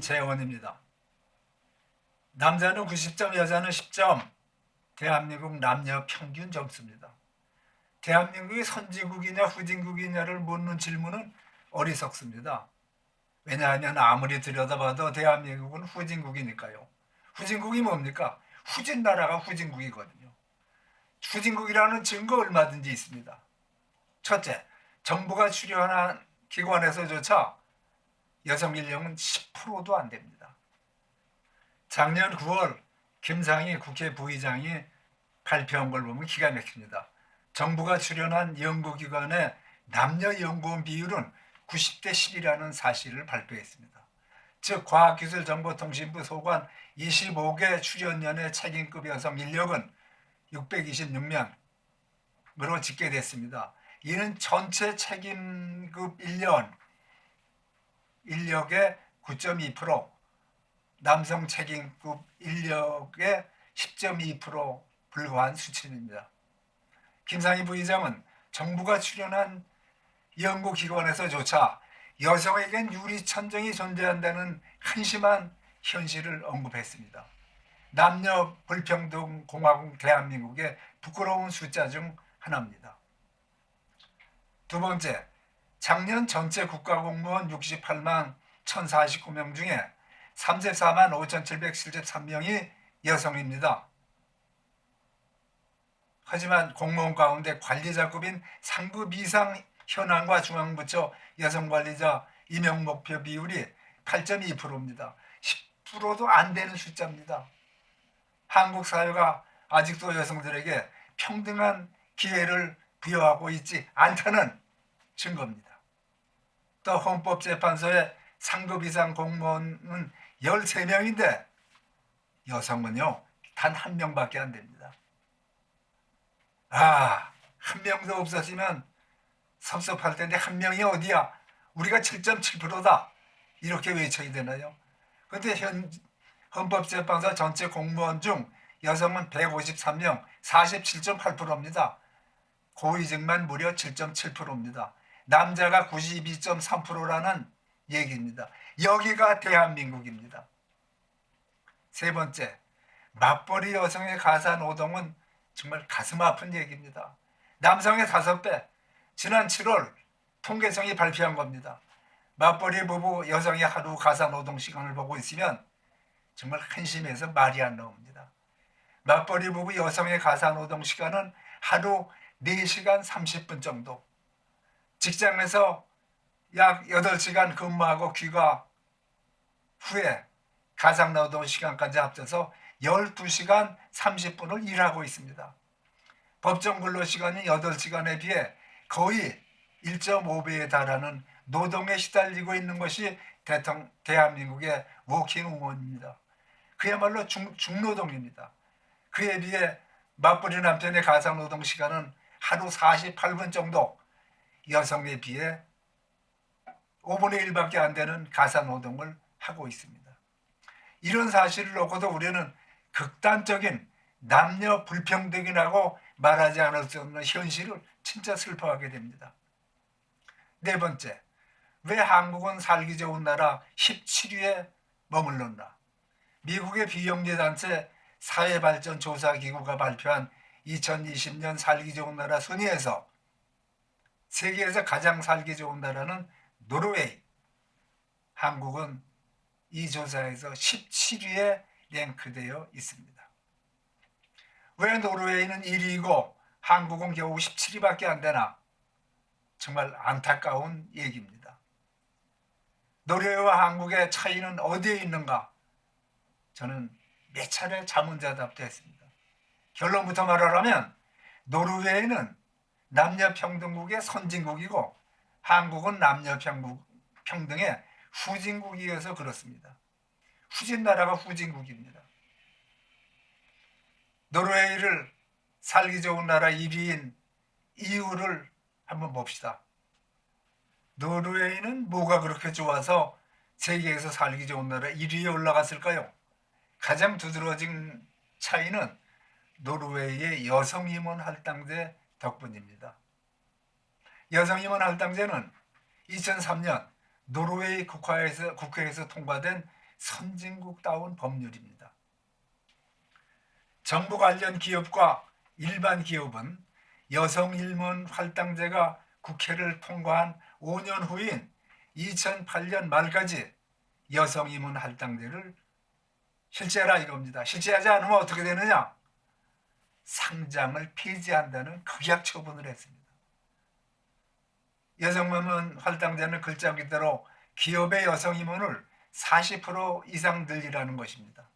김재원입니다. 남자는 90점, 여자는 10점. 대한민국 남녀 평균 점수입니다. 대한민국이 선진국이냐 후진국이냐를 묻는 질문은 어리석습니다. 왜냐하면 아무리 들여다봐도 대한민국은 후진국이니까요. 후진국이 뭡니까? 후진 나라가 후진국이거든요. 후진국이라는 증거 얼마든지 있습니다. 첫째, 정부가 출연한 기관에서조차 여성 연령은 10%도 안 됩니다. 작년 9월 김상희 국회 부의장이 발표한 걸 보면 기가 막힙니다. 정부가 출연한 연구기관의 남녀 연구원 비율은 90대 10이라는 사실을 발표했습니다. 즉 과학기술정보통신부 소관 25개 출연연의 책임급 여성 인력은 626명으로 집계됐습니다. 이는 전체 책임급 인력의 9.2%, 남성 책임급 인력의 10.2% 불과한 수치입니다. 김상희 부의장은 정부가 출연한 연구기관에서조차 여성에겐 유리천정이 존재한다는 한심한 현실을 언급했습니다. 남녀 불평등 공화국 대한민국의 부끄러운 숫자 중 하나입니다. 두 번째, 작년 전체 국가공무원 68만 1049명 중에 34만 5,773명이 여성입니다. 하지만 공무원 가운데 관리자급인 상급 이상 현황과 중앙부처 여성관리자 임용목표 비율이 8.2%입니다. 10%도 안 되는 숫자입니다. 한국 사회가 아직도 여성들에게 평등한 기회를 부여하고 있지 않다는 증거입니다. 또 헌법재판소의 상급 이상 공무원은 13명인데 여성은요 단 1명밖에 안 됩니다. 한 명도 없었으면 섭섭할 텐데 한 명이 어디야? 우리가 7.7%다 이렇게 외쳐야 되나요? 그런데 헌법재판소 전체 공무원 중 여성은 153명, 47.8%입니다. 고위직만 무려 7.7%입니다. 남자가 92.3%라는 얘기입니다. 여기가 대한민국입니다. 세 번째, 맞벌이 여성의 가사노동은 정말 가슴 아픈 얘기입니다. 남성의 5배, 지난 7월 통계청이 발표한 겁니다. 맞벌이 부부 여성이 하루 가사노동 시간을 보고 있으면 정말 한심해서 말이 안 나옵니다. 맞벌이 부부 여성의 가사노동 시간은 하루 4시간 30분 정도, 직장에서 약 8시간 근무하고 귀가 후에 가상노동 시간까지 합쳐서 12시간 30분을 일하고 있습니다. 법정 근로시간이 8시간에 비해 거의 1.5배에 달하는 노동에 시달리고 있는 것이 대한민국의 워킹우먼입니다. 그야말로 중노동입니다. 그에 비해 맞벌이 남편의 가상노동 시간은 하루 48분 정도, 여성에 비해 5분의 1밖에 안 되는 가사노동을 하고 있습니다. 이런 사실을 놓고도 우리는 극단적인 남녀 불평등이라고 말하지 않을 수 없는 현실을 진짜 슬퍼하게 됩니다. 네 번째, 왜 한국은 살기 좋은 나라 17위에 머물렀나? 미국의 비영리단체 사회발전조사기구가 발표한 2020년 살기 좋은 나라 순위에서 세계에서 가장 살기 좋은 나라는 노르웨이. 한국은 이 조사에서 17위에 랭크되어 있습니다. 왜 노르웨이는 1위이고 한국은 겨우 17위밖에 안 되나? 정말 안타까운 얘기입니다. 노르웨이와 한국의 차이는 어디에 있는가? 저는 몇 차례 자문자답도 했습니다. 결론부터 말하자면 노르웨이는 남녀평등국의 선진국이고 한국은 남녀평등의 후진국이어서 그렇습니다. 후진나라가 후진국입니다. 노르웨이를 살기 좋은 나라 1위인 이유를 한번 봅시다. 노르웨이는 뭐가 그렇게 좋아서 세계에서 살기 좋은 나라 1위에 올라갔을까요? 가장 두드러진 차이는 노르웨이의 여성임원 할당제 덕분입니다. 여성임원 할당제는 2003년 노르웨이 국회에서 통과된 선진국다운 법률입니다. 정부 관련 기업과 일반 기업은 여성 임원 할당제가 국회를 통과한 5년 후인 2008년 말까지 여성 임원 할당제를 실시하라 이겁니다. 실시하지 않으면 어떻게 되느냐? 상장을 폐지한다는 극약 처분을 했습니다. 여성 임원 할당제는 글자 그대로 기업의 여성 임원을 40% 이상 늘리라는 것입니다.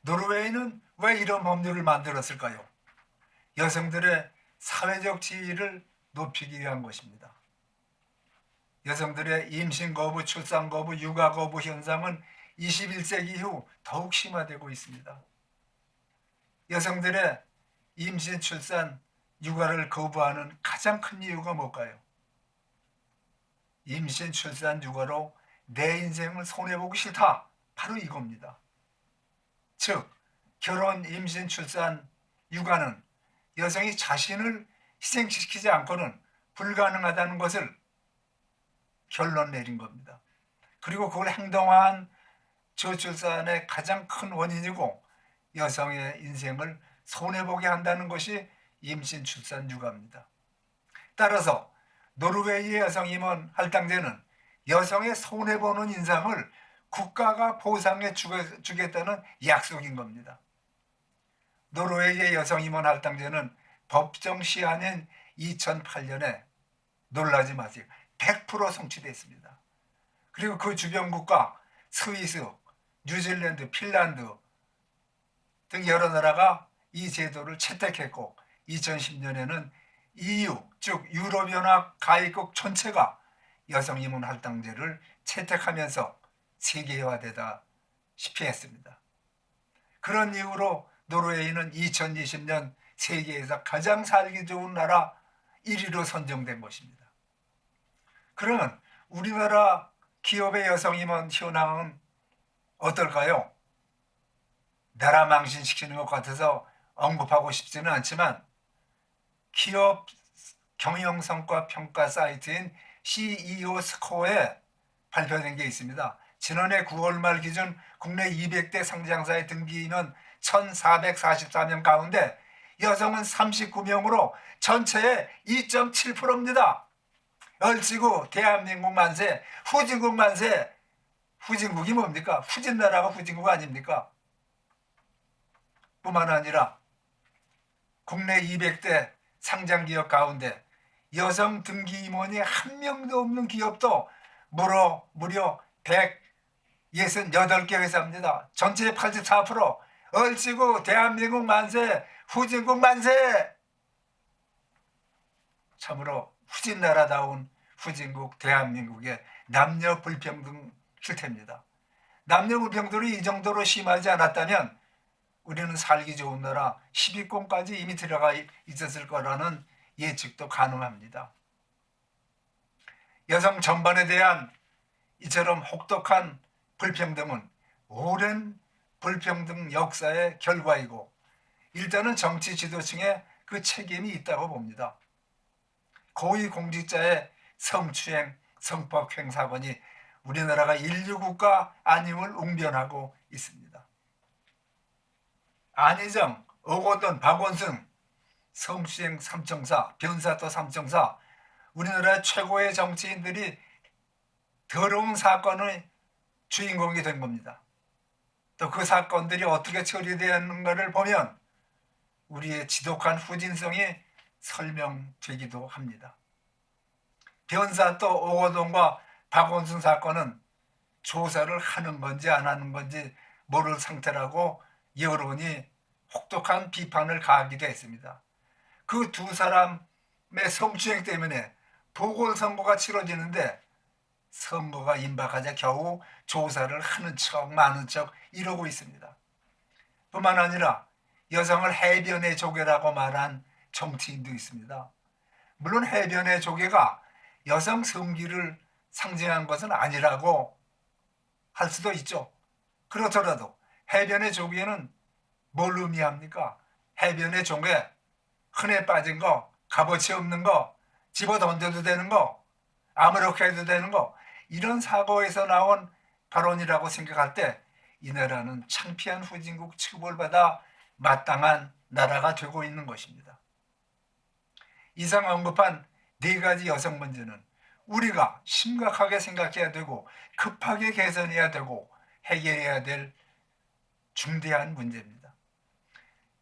노르웨이는 왜 이런 법률을 만들었을까요? 여성들의 사회적 지위를 높이기 위한 것입니다. 여성들의 임신 거부, 출산 거부, 육아 거부 현상은 21세기 이후 더욱 심화되고 있습니다. 여성들의 임신, 출산, 육아를 거부하는 가장 큰 이유가 뭘까요? 임신, 출산, 육아로 내 인생을 손해보기 싫다. 바로 이겁니다. 즉, 결혼, 임신, 출산, 육아는 여성이 자신을 희생시키지 않고는 불가능하다는 것을 결론 내린 겁니다. 그리고 그걸 행동한 저출산의 가장 큰 원인이고 여성의 인생을 손해보게 한다는 것이 임신, 출산, 육아입니다. 따라서 노르웨이의 여성 임원 할당제는 여성의 손해보는 인상을 국가가 보상해 주겠다는 약속인 겁니다. 노르웨이의 여성 임원 할당제는 법정 시한인 2008년에 놀라지 마세요. 100% 성취됐습니다. 그리고 그 주변 국가 스위스, 뉴질랜드, 핀란드 등 여러 나라가 이 제도를 채택했고 2010년에는 EU 즉 유럽연합 가입국 전체가 여성 임원 할당제를 채택하면서 세계화되다시피 했습니다. 그런 이유로 노르웨이는 2020년 세계에서 가장 살기 좋은 나라 1위로 선정된 것입니다. 그러면 우리나라 기업의 여성 임원 현황은 어떨까요? 나라 망신시키는 것 같아서 언급하고 싶지는 않지만 기업 경영성과 평가 사이트인 CEO 스코어에 발표된 게 있습니다. 지난해 9월 말 기준 국내 200대 상장사의 등기 인원 1,444명 가운데 여성은 39명으로 전체의 2.7%입니다. 얼씨구 대한민국 만세, 후진국 만세. 후진국이 뭡니까? 후진나라가 후진국 아닙니까? 뿐만 아니라 국내 200대 상장기업 가운데 여성 등기 임원이 한 명도 없는 기업도 무려 168개 회사입니다. 전체의 84%. 얼씨구 대한민국 만세, 후진국 만세. 참으로 후진나라다운 후진국 대한민국의 남녀 불평등 실태입니다. 남녀 불평등이 이 정도로 심하지 않았다면 우리는 살기 좋은 나라 10위권까지 이미 들어가 있었을 거라는 예측도 가능합니다. 여성 전반에 대한 이처럼 혹독한 불평등은 오랜 불평등 역사의 결과이고 일단은 정치 지도층에 그 책임이 있다고 봅니다. 고위공직자의 성추행, 성폭행 사건이 우리나라가 인류국가 아님을 웅변하고 있습니다. 안희정, 오거돈, 박원순, 성추행 삼총사, 변사또 삼총사, 우리나라 최고의 정치인들이 더러운 사건의 주인공이 된 겁니다. 또 그 사건들이 어떻게 처리되었는가를 보면 우리의 지독한 후진성이 설명되기도 합니다. 변사또 오거돈과 박원순 사건은 조사를 하는 건지 안 하는 건지 모를 상태라고 여론이 혹독한 비판을 가하기도 했습니다. 그 두 사람의 성추행 때문에 보궐선거가 치러지는데 선거가 임박하자 겨우 조사를 하는 척 마는 척 이러고 있습니다. 뿐만 아니라 여성을 해변의 조개라고 말한 정치인도 있습니다. 물론 해변의 조개가 여성 성기를 상징한 것은 아니라고 할 수도 있죠. 그렇더라도 해변의 조개는 뭘 의미합니까? 해변의 조개, 흔해 빠진 거, 값어치 없는 거, 집어 던져도 되는 거, 아무렇게 해도 되는 거, 이런 사고에서 나온 발언이라고 생각할 때 이 나라는 창피한 후진국 취급을 받아 마땅한 나라가 되고 있는 것입니다. 이상 언급한 네 가지 여성 문제는 우리가 심각하게 생각해야 되고 급하게 개선해야 되고 해결해야 될 중대한 문제입니다.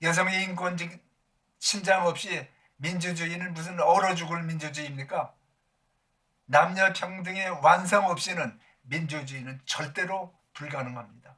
여성의 인권 신장 없이 민주주의는 무슨 얼어 죽을 민주주의입니까? 남녀 평등의 완성 없이는 민주주의는 절대로 불가능합니다.